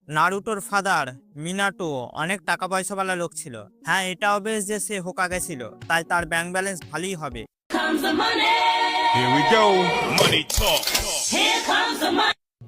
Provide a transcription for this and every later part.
নারুটোর father Minato অনেক টাকা পয়সাওয়ালা লোক ছিল। হ্যাঁ, এটা অবভিয়াস যে সে হোকাগে ছিল, তাই তার ব্যাংক ব্যালেন্স ভালোই হবে। Here we go. Money talk.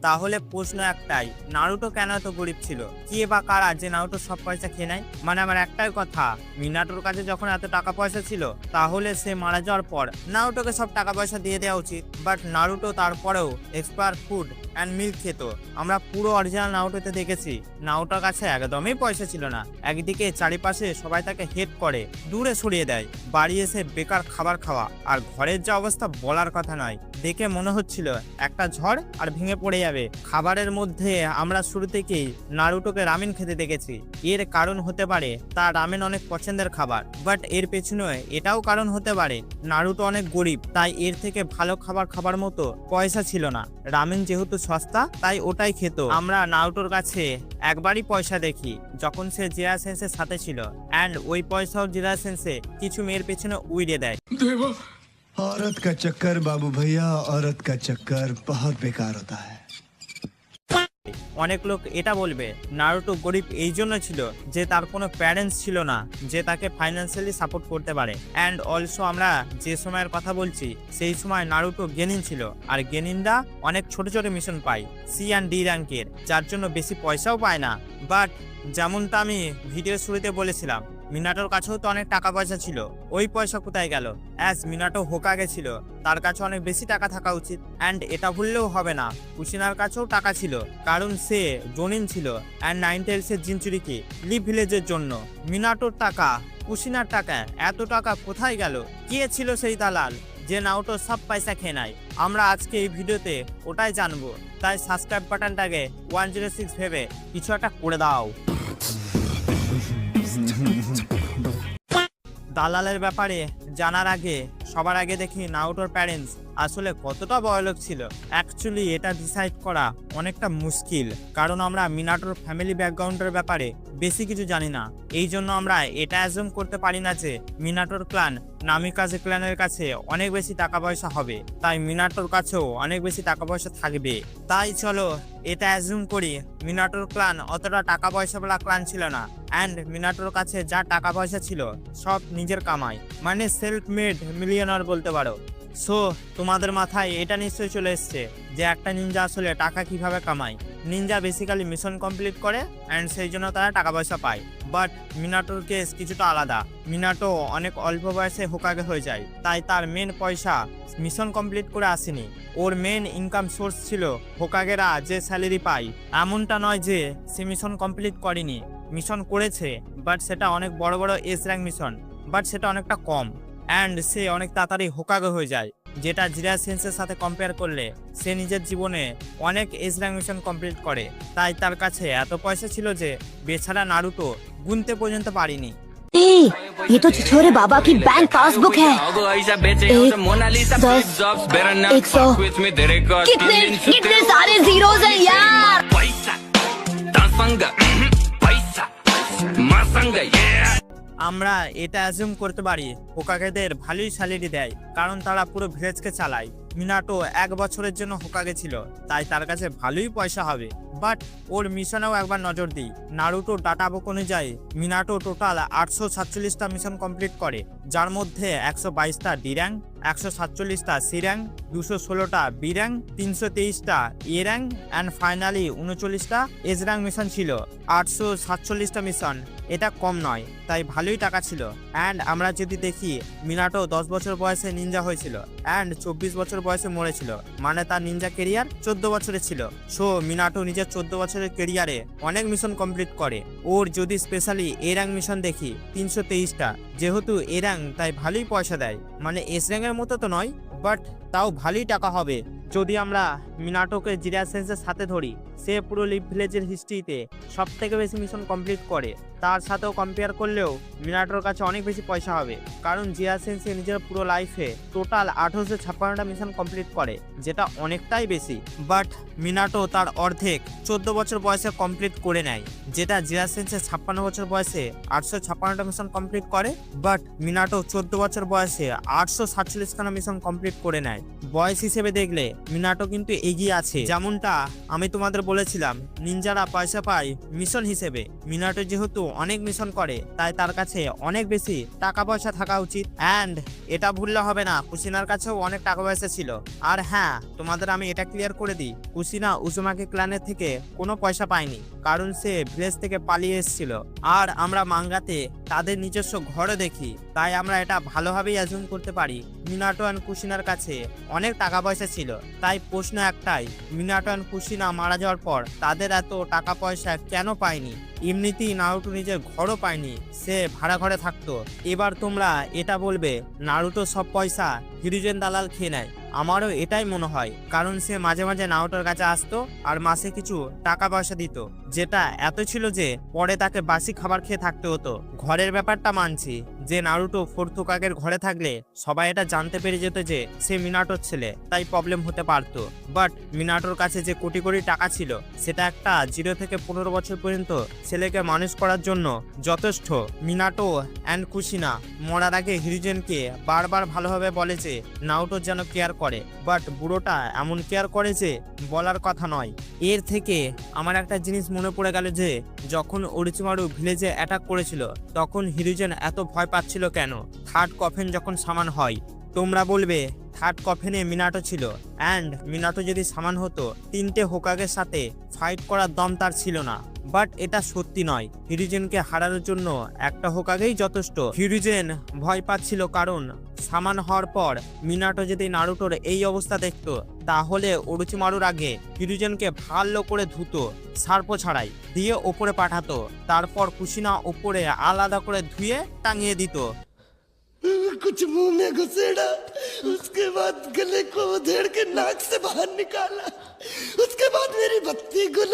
তাহলে প্রশ্ন একটাই, নারুটো কেন এত গরিব ছিল? কে বা কারা যে নারুটো সব পয়সা খেয়ে নেয়? মানে আমার একটাই কথা, মিনাটোর কাছে যখন এত টাকা পয়সা ছিল তাহলে সে মারা যাওয়ার পর নারুটোকে সব টাকা পয়সা দিয়ে দেওয়া উচিত। বাট নারুটো তারপরেও এক্সপায়ার ফুড অ্যান্ড মিল্ক খেত। আমরা পুরো অরিজিনাল নারুটোতে দেখেছি নারুটোর কাছে একদমই পয়সা ছিল না। একদিকে চারিপাশে সবাই তাকে হেট করে, দূরে সরিয়ে দেয়, বাড়ি এসে বেকার খাবার খাওয়া, আর ঘরের যে অবস্থা বলার কথা নয়। দেখে মনে হচ্ছিল একটা ঝড় আর ভেঙে পড়ে যাবে। খাবারের মধ্যে আমরা শুরু থেকেই নারুটোকে রামেন খেতে দেখেছি। এর কারণ হতে পারে তার রামেন অনেক পছন্দের খাবার, বাট এর পেছনে এটাও কারণ হতে পারে নারুটো অনেক গরিব, তাই এর থেকে ভালো খাবার খাবার মতো পয়সা ছিল না। রামেন যেহেতু সস্তা তাই ওটাই খেত। আমরা নারুটোর কাছে একবারই পয়সা দেখি যখন সে জিরা সেন্সের সাথে ছিল, অ্যান্ড ওই পয়সাও জিরা সেন্সে কিছু মেয়ের পেছনে উড়িয়ে দেয়। औरत का चक्कर बाबू भैया, औरत का चक्कर बहुत बेकार होता है। অনেক লোক এটা বলবে নারুটো গরিব এই জন্য ছিল যে তার কোনো প্যারেন্টস ছিল না যে তাকে ফাইন্যান্সিয়ালি সাপোর্ট করতে পারে। অ্যান্ড অলসো আমরা যে সময়ের কথা বলছি সেই সময় নারুটো গেনিন ছিল, আর গেনিনরা অনেক ছোট ছোট মিশন পায় সি অ্যান্ড ডি র্যাঙ্কের, যার জন্য বেশি পয়সাও পায় না। বাট যেমনটা আমি ভিডিওর শুরুতে বলেছিলাম, মিনাটোর কাছেও তো অনেক টাকা পয়সা ছিল। ওই পয়সা কোথায় গেল? অ্যাজ মিনাটো হোকাগে ছিল, তার কাছে অনেক বেশি টাকা থাকা উচিত। অ্যান্ড এটা ভুললেও হবে না, কুশিনার কাছেও টাকা ছিল, কারণ সে জোনিন ছিল অ্যান্ড নাইন টেলসের জিনচুরিকে লিভ ভিলেজের জন্য। মিনাটোর টাকা, কুশিনার টাকা, এত টাকা কোথায় গেল? কে ছিল সেই দালাল যে নারুটোর সব পয়সা খেয়ে নেয়? আমরা আজকে এই ভিডিওতে ওটাই জানবো। তাই সাবস্ক্রাইব বাটনটাকে 106 ভেবে কিছু একটা করে দাও। দালালের ব্যাপারে জানার আগে সবার আগে দেখি নারুটোর প্যারেন্টস আসলে কতটা বড়লোক ছিল। অ্যাকচুয়ালি এটা ডিসাইড করা অনেকটা মুশকিল, কারণ আমরা মিনাটোর ফ্যামিলি ব্যাকগ্রাউন্ডের ব্যাপারে বেশি কিছু জানি না। এই জন্য আমরা এটা অ্যাজুম করতে পারি না যে মিনাটোর ক্লান নামিকাজে ক্ল্যানের কাছে অনেক বেশি টাকা পয়সা হবে, তাই মিনাটোর কাছেও অনেক বেশি টাকা পয়সা থাকবে। তাই চলো এটা অ্যাজুম করি মিনাটোর ক্লান অতটা টাকা পয়সাওয়ালা ক্লান ছিল না, অ্যান্ড মিনাটোর কাছে যা টাকা পয়সা ছিল সব নিজের কামাই, মানে সেলফ মেড মিলিয়নার বলতে পারো। সো তোমাদের মাথায় এটা নিশ্চয়ই চলে এসছে যে একটা নিনজা আসলে টাকা কিভাবে কামায়। নিনজা বেসিক্যালি মিশন কমপ্লিট করে অ্যান্ড সেই জন্য তারা টাকা পয়সা পায়। বাট মিনাটোর কেস কিছুটা আলাদা। মিনাটো অনেক অল্প বয়সে হোকাগে হয়ে যায়, তাই তার মেন পয়সা মিশন কমপ্লিট করে আসেনি। ওর মেন ইনকাম সোর্স ছিল হোকাগেরা যে স্যালারি পায়। এমনটা নয় যে সে মিশন কমপ্লিট করেনি, মিশন করেছে, বাট সেটা অনেক বড় বড় এস র্যাঙ্ক মিশন, বাট সেটা অনেকটা কম, অ্যান্ড সে অনেক তাড়াতাড়ি হোকাগে হয়ে যায়, যেটা জিরা সেন্সের সাথে কম্পেয়ার করলে সে নিজের জীবনে অনেক এজ র্যাঙ্ক মিশন কমপ্লিট করে। তাই তার কাছে এত পয়সা ছিল যে বেচারা নারুটো গুনতে পর্যন্ত পারিনি। ये तो छिछोरे बाबा की बैंक पासबुक है। 100 कितने सारे जीरोज हैं यार। আমরা এটা অ্যাজুম করতে পারি হোকাগেদের ভালোই স্যালারি দেয়, কারণ তারা পুরো ভিলেজকে চালায়। মিনাটো 1 বছরের জন্য হোকাগে ছিল, তাই তার কাছে ভালোই পয়সা হবে। বাট ওর মিশনেও একবার নজর দিই। নারুটো ডাটা বুক অনুযায়ী মিনাটো টোটাল 847টা মিশন কমপ্লিট করে, যার মধ্যে 122টা ডি র্যাঙ্ক, 147টা সি র্যাঙ্ক, 216টা বি র্যাঙ্ক, 323টা এ র্যাঙ্ক, অ্যান্ড ফাইনালি 39টা এস র্যাঙ্ক মিশন ছিল। 847টা মিশন, এটা কম নয়, তাই ভালোই টাকা ছিল। অ্যান্ড আমরা যদি দেখি মিনাটো 10 বছর বয়সে নিনজা হয়েছিল অ্যান্ড 24 বছর বয়সে মরেছিল, মানে তার নিনজা কেরিয়ার 14 বছরের ছিল। সো মিনাটো নিজের 14 বছরের কেরিয়ারে অনেক মিশন কমপ্লিট করে। ওর যদি স্পেশালি এ র্যাঙ্ক মিশন দেখি 323টা, যেহেতু এ র্যাঙ্ক তাই ভালোই পয়সা দেয়, মানে এস র্যাঙ্কের মতো তো নয়, বাট তাও ভালোই টাকা হবে। যদি আমরা মিনাটোকে জিরা সেন্সের সাথে ধরি, সে পুরো লিভ ভিলেজের হিস্ট্রিতে সব থেকে বেশি মিশন কমপ্লিট করে, তার সাথেও কম্পেয়ার করলেও মিনাটোর কাছে অনেক বেশি পয়সা হবে, কারণ জিরা সেন্সে নিজের পুরো লাইফে টোটাল 856টা মিশন কমপ্লিট করে, যেটা অনেকটাই বেশি। বাট মিনাটো তার অর্ধেক 14 বছর বয়সে কমপ্লিট করে নেয়, যেটা জিরা সেন্সে 56 বছর বয়সে 856টা মিশন কমপ্লিট করে। বাট মিনাটো 14 বছর বয়সে 847খানা মিশন কমপ্লিট করে নেয়। বয়স হিসেবে দেখলে মিনাটো কিন্তু এগিয়ে আছে। যেমনটা আমি তোমাদের বলেছিলাম, নিনজারা পয়সা পায় মিশন হিসেবে। মিনাটো যেহেতু অনেক মিশন করে, তাই তার কাছে অনেক বেশি টাকা পয়সা থাকা উচিত। অ্যান্ড এটা ভুললে হবে না, কুশিনার কাছেও অনেক টাকা পয়সা ছিল। আর হ্যাঁ, তোমাদের আমি এটা ক্লিয়ার করে দিই, কুশিনা উজুমাকি ক্ল্যানের থেকে কোনো পয়সা পায়নি, কারণ সে ভিলেজ থেকে পালিয়ে এসেছিল। আর আমরা মাঙ্গাতে তাদের নিজস্ব ঘরও দেখি, তাই আমরা এটা ভালোভাবেই অ্যাজুম করতে পারি মিনাটো অ্যান্ড কুশিনার কাছে অনেক টাকা পয়সা ছিল। তাই প্রশ্ন একটাই, মিনাটো অ্যান্ড কুশিনা মারা যাওয়ার পর তাদের এত টাকা পয়সা কেন পায়নি? এমনিতেই নারুটো নিজের ঘরও পায়নি, সে ভাড়া ঘরে থাকতো। এবার তোমরা এটা বলবে নারুটো সব পয়সা হিরুজেন দালাল খেয়ে নেয়। আমারও এটাই মনে হয়, কারণ সে মাঝে মাঝে নারুটোর কাছে আসতো আর মাসে কিছু টাকা পয়সা দিত, যেটা এত ছিল যে পরে তাকে বাসি খাবার খেয়ে থাকতে হতো। ঘরের ব্যাপারটা মানছি যে নারুটো ফোর্থ হোকাগের ঘরে থাকলে সবাই এটা জানতে পেরে যেত যে সে মিনাটোর ছেলে, তাই প্রবলেম হতে পারতো। বাট মিনাটোর কাছে যে কোটি কোটি টাকা ছিল, সেটা একটা 0 থেকে 15 বছর পর্যন্ত ছেলেকে মানুষ করার জন্য যথেষ্ট। মিনাটো অ্যান্ড কুশিনা মরার আগে হিরুজেনকে বারবার ভালোভাবে বলে যে নারুটোর যেন কেয়ার করে, বাট বুড়োটা এমন কেয়ার করে যে বলার কথা নয়। এর থেকে আমার একটা জিনিস মনে পড়ে গেল যে যখন ওরোচিমারু ভিলেজে অ্যাটাক করেছিল, তখন হিরুজেন এত ভয় পাচ্ছিল কেন? থার্ড কফেন যখন সামান হয়, তোমরা বলবে থার্ড কফেনে মিনাটো ছিল, অ্যান্ড মিনাটো যদি সামান হতো, 3টে হোকাগের সাথে ফাইট করার দম তার ছিল না। বাট এটা সত্যি নয়, হিরুজেনকে হারানোর জন্য একটা হোকাগেই যথেষ্ট। হিরুজেন ভয় পাচ্ছিল কারণ সামান হওয়ার পর মিনাটো যদি নারুটোর এই অবস্থা দেখতো, তাহলে ওরোচিমারুর আগে হিরুজেনকে ভালো করে ধুতো, সার্পো ছাড়াই, দিয়ে ওপরে পাঠাতো। তারপর কুশিনা ওপরে আলাদা করে ধুয়ে টাঙিয়ে দিত। कुछ मुंह में घुसेड़ा, उसके बाद गले को उधेड़ के नाक से बाहर निकाला, उसके बाद मेरी बत्ती गुल